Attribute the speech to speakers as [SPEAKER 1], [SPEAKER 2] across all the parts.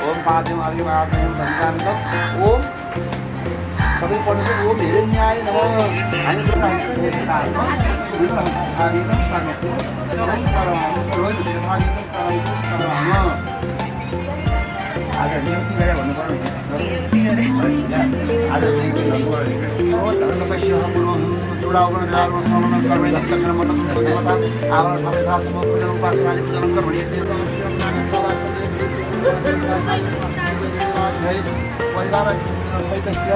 [SPEAKER 1] Om Padme Arya Madhya Sankantam Om सबै पढ्नु चाहिँ ओम हिरण्यय नमः हामी पनि आज नियुक्ति गरेर भन्नु पर्यो आज परिवार सहितस्य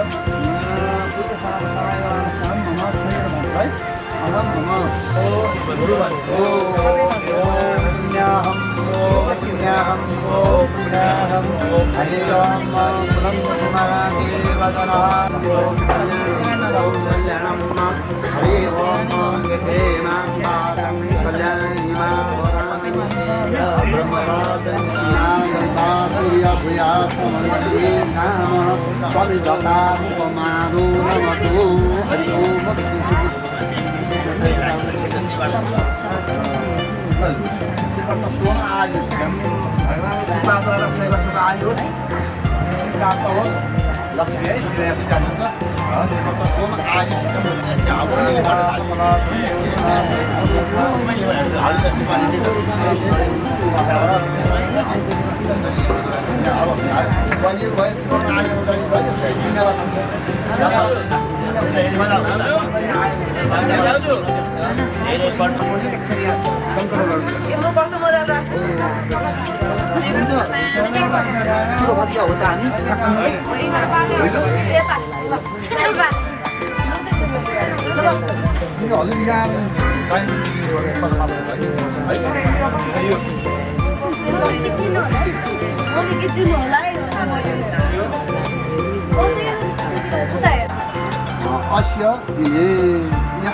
[SPEAKER 1] अस्य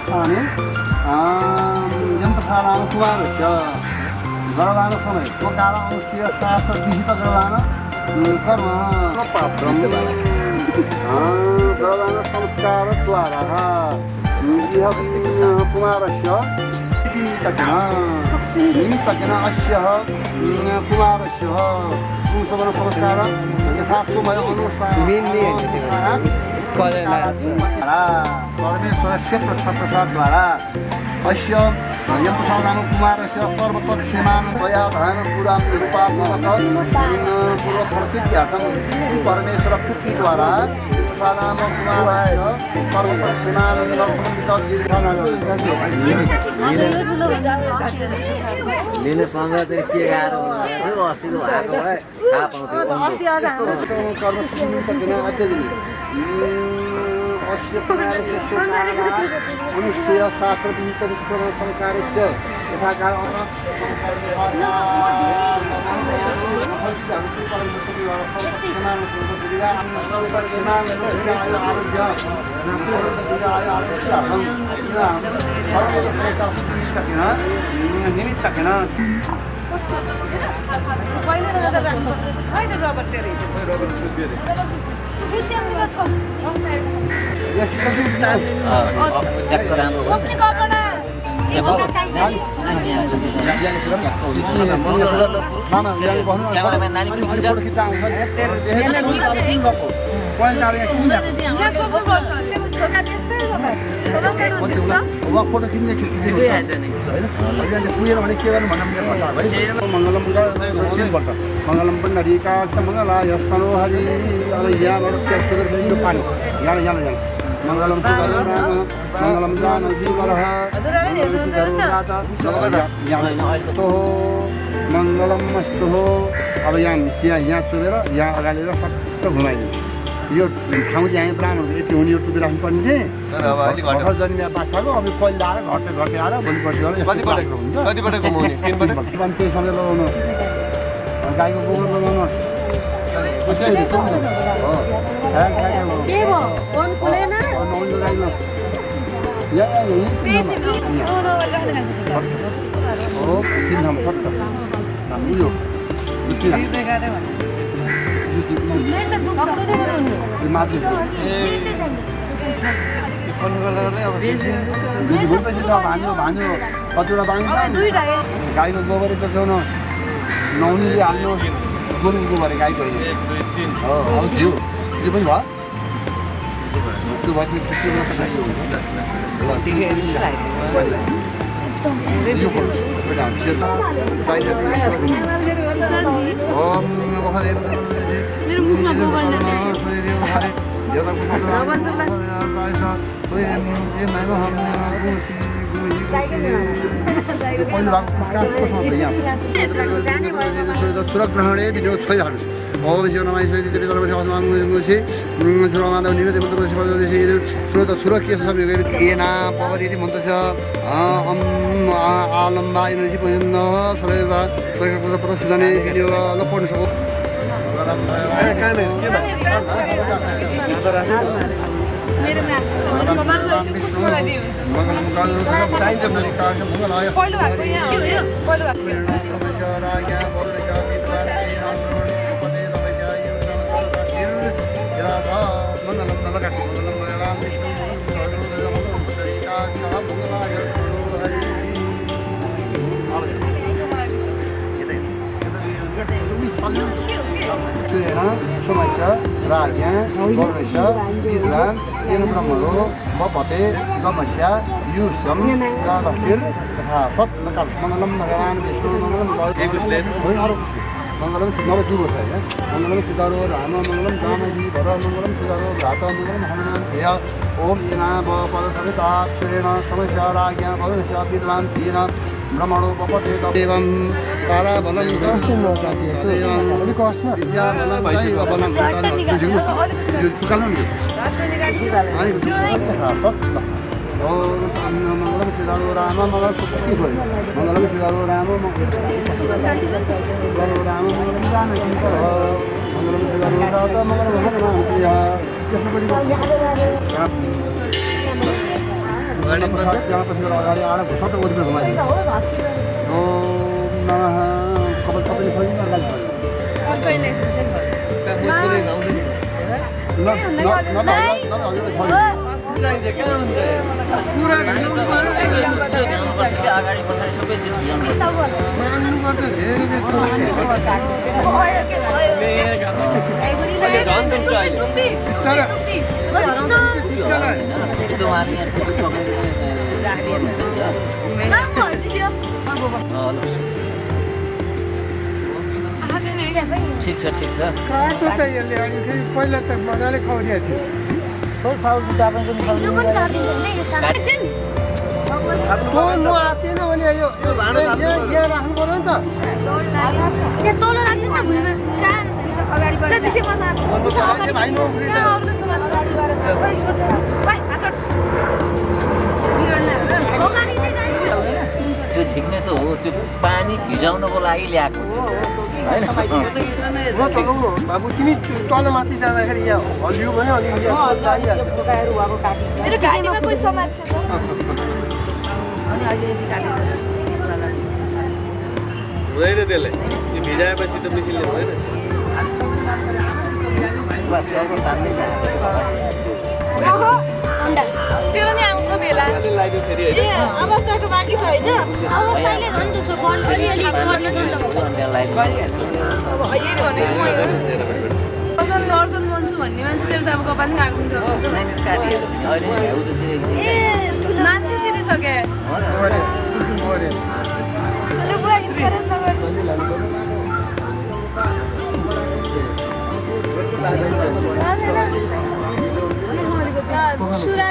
[SPEAKER 1] स्थाने यन्त्रशालां कुमारस्य गरदानसमये स्वकाल अनुष्ठीय शास्त्र विहित कर्म गरदान संस्कारद्वारा इह कुमारस्य निमित्तकेन अस्य कुमारस्य पुंसवन संस्कार यथार्थमय अनुष्ठान परमेश्वरस्य प्रसादद्वारा अस्य यन्त्रशालां कुमारस्य सर्वपक्षीयमानं दयाधान पूर्वफलसिद्ध्यर्थं परमेश्वरकृतिद्वारा शालां कुमाराय सर्वपक्षीयमानं
[SPEAKER 2] लिनु सँग चाहिँ के गाह्रो हुन्छ अस्तिको भएको भए थाहा पाउँथ्यो
[SPEAKER 1] अस्य कुमारस्य अनुष्ठीय शास्त्र विहित संस्कारस्य यथाकाल निमित्तकेन फोटो किन्ने पुगेन भने के गर्नु भन्नु मङ्गलम दिनुपर्छ मङ्गलम पनि नदीका मङ्गला यस्तो हरि अब यहाँबाट त्यो पानी यहाँ मङ्गलं सुगरो राम मङ्गलं जानकीवरः तो मङ्गलम मस्तु हो अब यहाँ चुबेर यहाँ अगाडि सट्ट घुमाइदिनु यो ठाउँ चाहिँ यहाँ प्राण हुँदैन यति हुने यो टुबी राख्नुपर्ने थिएँ भर्खर जन्मिया बाछाको अब पहिला आएर घट्दै आएर भोलिपट्टि गएर त्यही सधैँ लगाउनु गाईको गोबर लगाउनु भान्यो कतिवटा बाँध्छ गाईको गोबर जोगाउनु नहुनुले हाल्नु गोरुको गोबर गाईको अब घिउ त्यो पनि भयो त्यो सुरग्रहणे विजय छोइरहनुहोस् ओम शिव नमः शिवाय दिव्य तरफ से आसमान मुझे सुर माधव निवेद मंत्र से पद से सुरत सुरक्षित सब येना पवतीति मंत्र से आलम्बा इनसी पजन सरेदा सरेदा प्रसिद्धने भिडियो लपन सको
[SPEAKER 3] मेरो म्याम
[SPEAKER 1] मंगलम काल टाइम जब कार्य मंगल आया
[SPEAKER 3] पहिलो भएको यहाँ हो यो पहिलो भएको
[SPEAKER 1] Somasya, Raja, Gormasya, Islam, Brahmano, Bapate, Gamasya, Yusam, Gadakir, Hafat, Mangalam, Nagaran, Vishnu, Mangalam, Mangalam Sidaro Duro saya, Mangalam Sidaro, Rama, Mangalam Damaji, Bara, Mangalam Sidaro, Rata, Mangalam Hanuman, Dea, Om Ina, Bapa, Sarita, Serena, Somasya, Raja, Gormasya, Islam, Tina, Brahmano, Bapate, Devam, Kara, Balam, Vidya, Balam, Balam, Mangalam Sidaro, Rama, Mangalam Sidaro, Rama,
[SPEAKER 2] ठिक छ
[SPEAKER 4] पहिला त मजाले खुवाइदिएको थियो
[SPEAKER 2] खोइ खाउनु तपाईको
[SPEAKER 3] यो पनि काटिन्छ नि यो सानो एकछिन
[SPEAKER 4] म आत्तिएन भने यो यहाँ राख्नु पर्यो नि त
[SPEAKER 3] यहाँ तल राख्नु न भुइँमा अगाडिबाट त्यसै
[SPEAKER 2] त्यो झिक्ने त हो त्यो पानी भिजाउनको लागि ल्याएको
[SPEAKER 4] बाबु तिमी तल माथि जाँदाखेरि यहाँ हल्लियो भने अनि
[SPEAKER 3] मेरो गाडीमा कोही समाज छ
[SPEAKER 5] हुँदैन त्यसले त्यो भिजाएपछि त मिसिनले हुँदैन
[SPEAKER 3] त्यो नि आउँछ बेला
[SPEAKER 5] लाग्यो फेरि हैन
[SPEAKER 3] अवस्थाको बाँकी छ होइन अवस्थाले झन् दुख्छ बन्द अलिअलि गर्ने सर्जन बन्छु भन्ने मान्छे त्यसले त अब कपाल पनि काट्नुहुन्छ मान्छे चिनिसके सुरा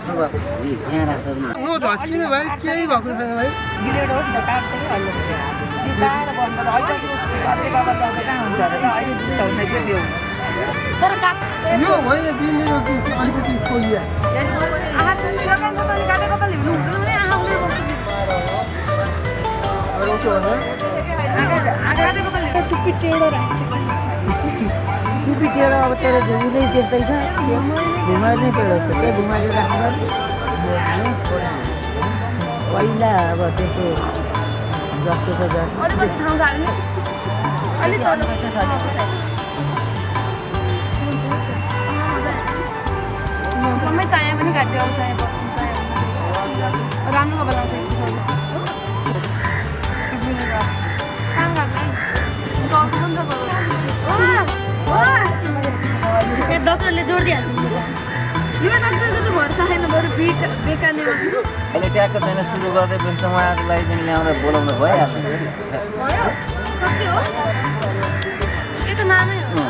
[SPEAKER 2] यहाँ राख्छ न
[SPEAKER 4] नो झस्किने भाइ केही भएको छैन भाइ
[SPEAKER 6] गिलेड हो नि त काट्छ कि अहिले बिताएर भन्नु त अहिले सबै बाबा जाँदा कहाँ हुन्छ अरे ल अहिले दुध छ भने के त्यो
[SPEAKER 3] तर काट
[SPEAKER 4] यो होइन बिमेरो अलिकति खोलिया
[SPEAKER 3] आहा दोकान दोकान काटेको त लिनु हुँदैन भने आहा उले बस्छ
[SPEAKER 4] रोक्यो होला
[SPEAKER 3] काटेको त लिनु टुप्पी टेढो राख्छ
[SPEAKER 6] टुपी टेढो अब तेरो झुले त्यस्तै छ घुमाइ नै टेढो छ त्यो घुमाइले राख्नु पहिला अब त्यस्तो जस्तो छ जस्तो
[SPEAKER 3] अलिकति ठाउँ गाड्ने अलि तल जम्मै चाहिए पनि काट्यो अब चाहिए बस्नु चाहियो राम्रो कपाल आउँछ डक्टरले जोड दिइहाल्छ यो डक्टरको त भरोसा छैन बरु बेकाने
[SPEAKER 2] अहिले ट्याक्क छैन सुरु गर्दै पनि उहाँको लागि चाहिँ ल्याउँदा बोलाउँदा भइहाल्छ
[SPEAKER 3] भयो सक्यो हो यो त नामै हो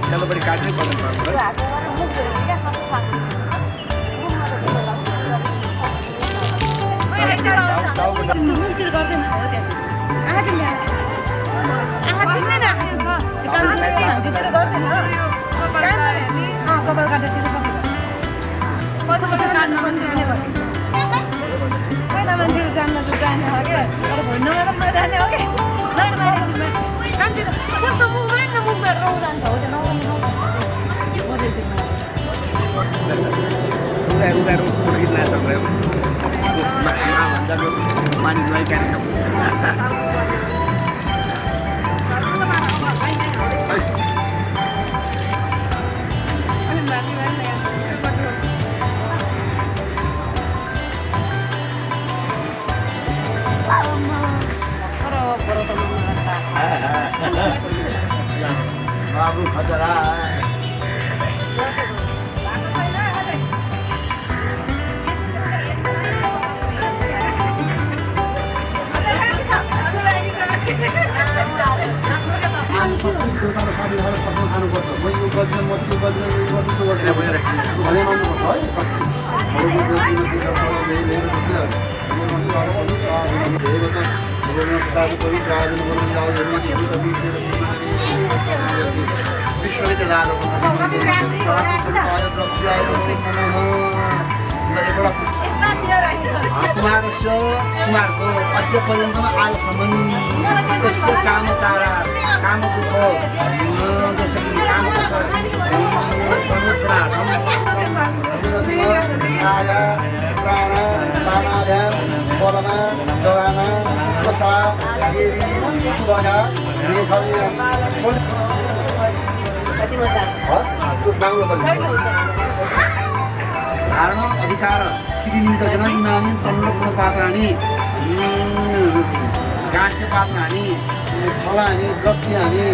[SPEAKER 5] चलो बड़ी काटने पड़ता
[SPEAKER 3] मुखतिर गर्दैन हो त्यहाँ आँखा चिन्ने आँखा चिन्दैन आँखा चिन्छ त्यतिर गर्दैन कपाल काटेतिर सबै पछि पछि काट्नु मान्छेले गर्छ पहिला मान्छेहरू जान्न जाने हो क्या तर भोइनमा त पुरा जाने हो कि नयाँ मान्छेमा कामतिर कस्तो मुखमा न मुखमा रौ जान्छ हो त्यो
[SPEAKER 2] बाबु खतरा
[SPEAKER 1] खानुपर्छ म यो गर्दिनँ म त्यो गर्दिनँ यो गर्छु त्यो गर्दिनँ भनेर भने मान्नुपर्छ कुमारस्य कुमारको अझ पर्यन्तमा आजसम्म त्यस्तो काम तारा काम दुःख जसरी कामको छाया प्राण बामाध्यान बलमा जगाना स्वसा देवी सुभगा धारण अधिकार निमित्त जन इमानी तन्न पात्राणी गाँस्य पात्राणी फलानी द्रष्टि हानी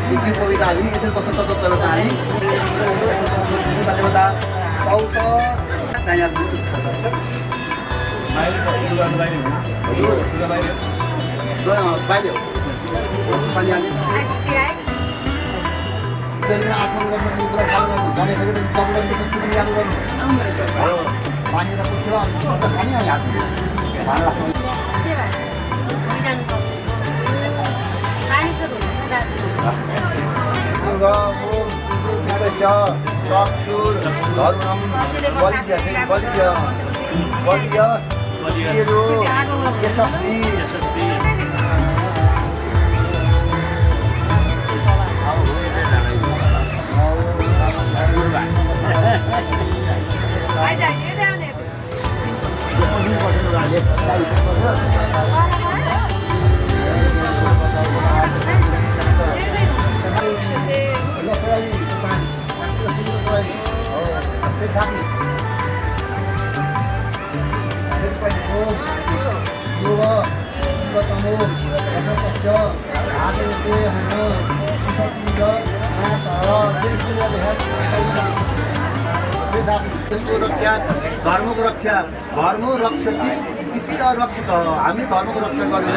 [SPEAKER 1] विज्ञ कविता हानी यस्तै कस्तो कस्तो चलता हानी देवता सौत बाहिर पानी हाल्ने आफ्नो पानी र कुछ पानी हाल्ने देशको रक्षा धर्मको रक्षा धर्म रक्षति इति अरक्षित हामी धर्मको रक्षा गर्नु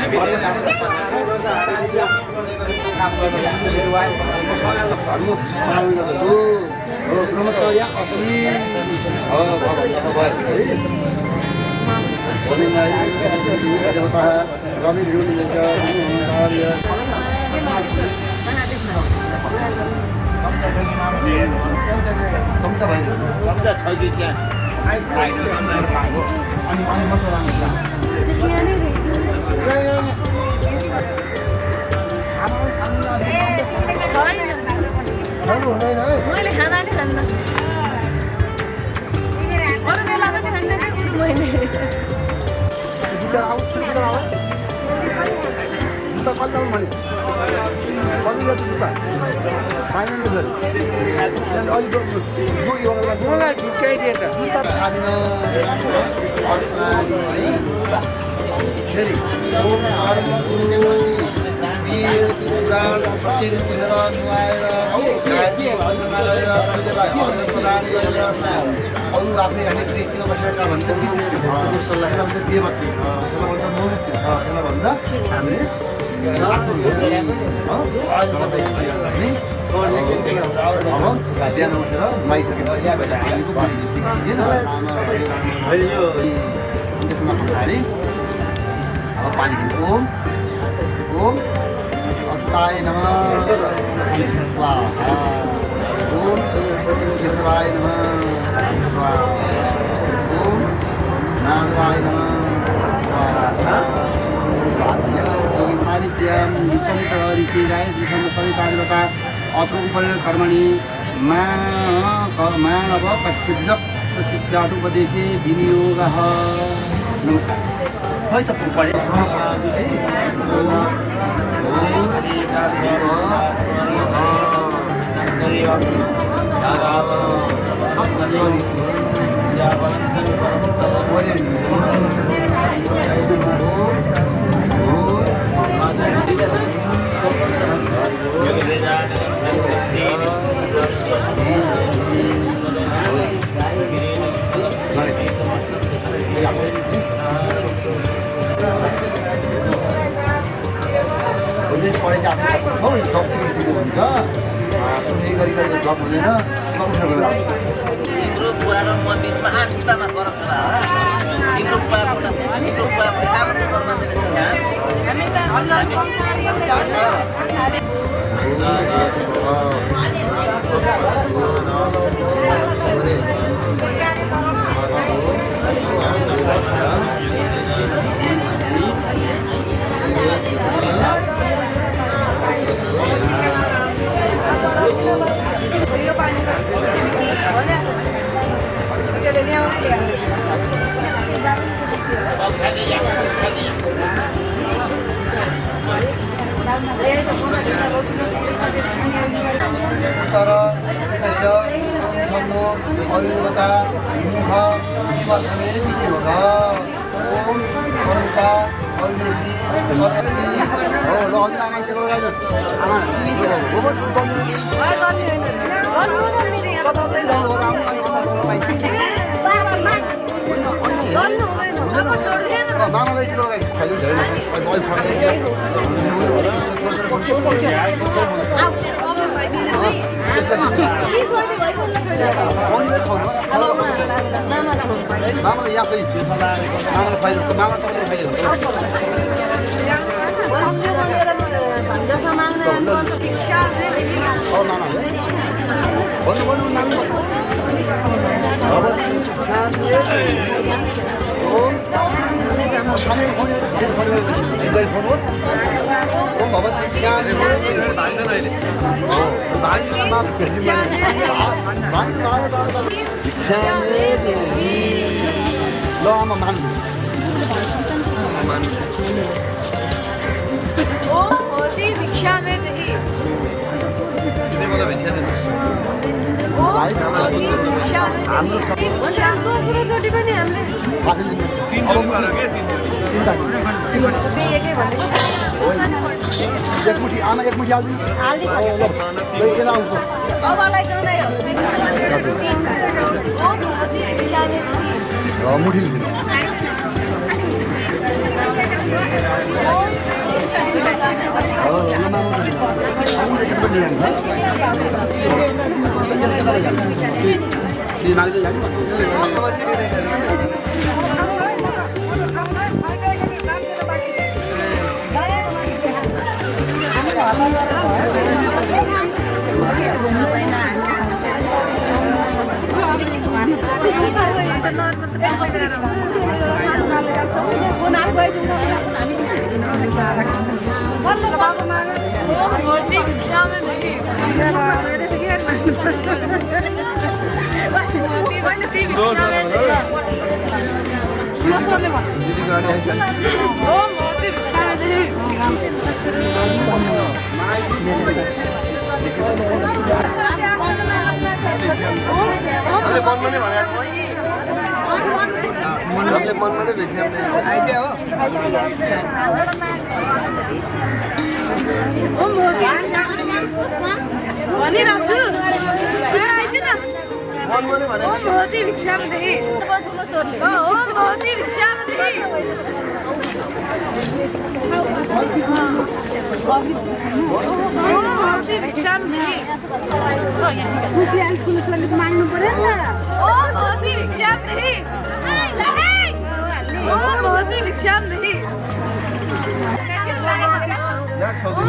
[SPEAKER 1] धर्म पालन गर्दछु ब्रह्मचर्य असीम देवता रवि कम्ता भयो
[SPEAKER 2] कम्ता छ कि त्यहाँ
[SPEAKER 1] अनि मात्र राम्रो
[SPEAKER 3] मैले खाना नि खान्न अरू बेला पनि खान्न मैले
[SPEAKER 1] जुत्ता कल्लाउनु भने कल्ला जुत्ता फाइनल
[SPEAKER 4] मलाई झुक्काइदिए त
[SPEAKER 1] जुत्ता खाँदिन फेरि अरू आफ्नै हाल्ने किन बसेका भन्छ देवती त्यसलाई भन्छ हामीले ज्यान उठेर नुहाइसकेपछि त्यसमा पछाडि अब पानी ओम ओम अस्ताय नमः स्वाहा ओम केशवाय नमः स्वाहा ओम नारायणाय नमः स्वाहा आदित्यम विसंत ऋषिराय विसंत सवितारिवता अतुपरिण कर्मणि मानव कश्चिद्दुपदेशे विनियोगः नमस्कार है त पढे
[SPEAKER 2] तिम्रो बुवा र म बिचमा आत्मामा फरक छ तिम्रो बुवा काम एक मुठी आमा एक मुठी हाल्दिनु
[SPEAKER 1] मुठी
[SPEAKER 3] माग्नु पर्यो नि त ओ मोती भिक्षामदेही ओ मोती भिक्षामदेही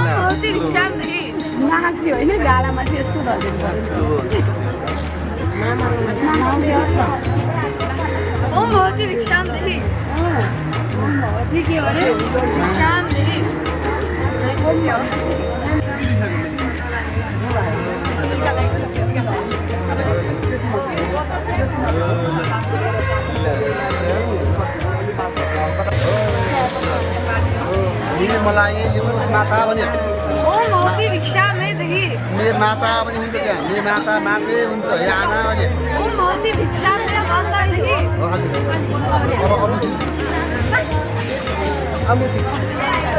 [SPEAKER 3] मोती भिक्षामदेही नाच्यो होइन गालामा चाहिँ यस्तो ओ मोती भिक्षामदेही के अरे भिक्षामदेही
[SPEAKER 1] मलाई यो माता पनि
[SPEAKER 3] ओ मोती भिक्षामदेही
[SPEAKER 1] मेरो माता पनि हुन्छ क्या मेरो माता मात्रै हुन्छ यहाँ आना भने
[SPEAKER 3] ओ मोती भिक्षामदेही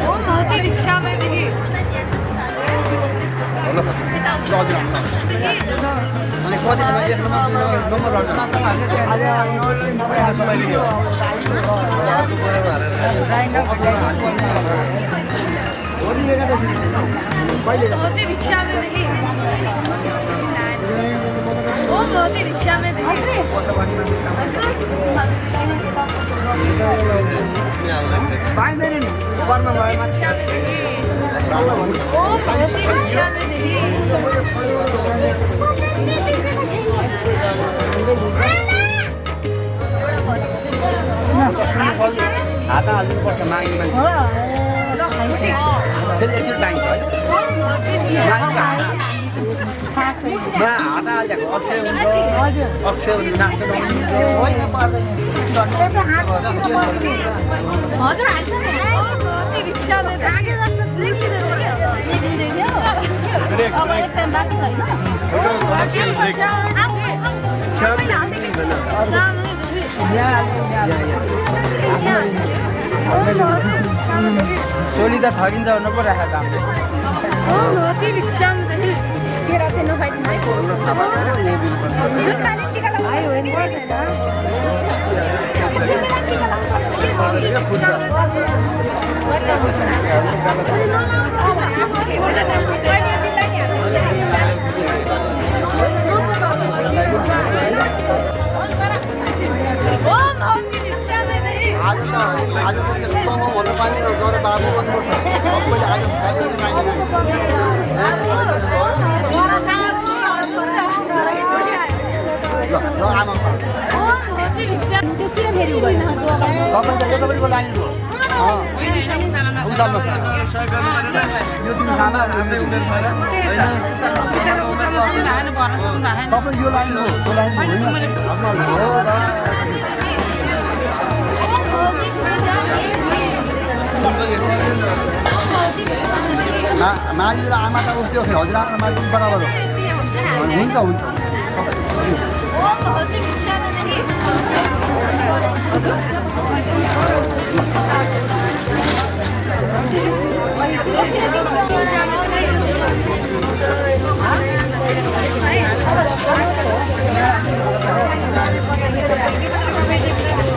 [SPEAKER 3] ओ मोती भिक्षामदेही
[SPEAKER 1] अनि कति एक नम्बर
[SPEAKER 3] मोती भिक्षामदेही ओ मोती भिक्षामदेही
[SPEAKER 1] पाइँदैन नि पर्न भयो
[SPEAKER 3] ओ मोती भिक्षामदेही
[SPEAKER 1] हात हाल्नुपर्छ माग्ने मान्छे फेरि यति चाहिन्छ है हात हालिदिएको अक्षय हुन्छ अक्षय हुन्छ नाच्छ
[SPEAKER 3] हजुर हाल्छ नि मोती भिक्षामदेही अब एकदम बाँकी
[SPEAKER 6] चोली त छकिन्छ भन्नु पो राखेको हामीले
[SPEAKER 3] ओ मोती भिक्षामदेही
[SPEAKER 1] आज भन्नु पानी गएर बाबु भन्नुपर्छ सबैले आज आमा तपाईँको लाइन हो तपाईँ यो लाइन हो त्यो लाइन माली र आमा त उस्तो हजुर आफ्नो माली बराबर हो हुन्छ हुन्छ
[SPEAKER 3] Thank you.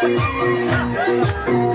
[SPEAKER 1] Thank you.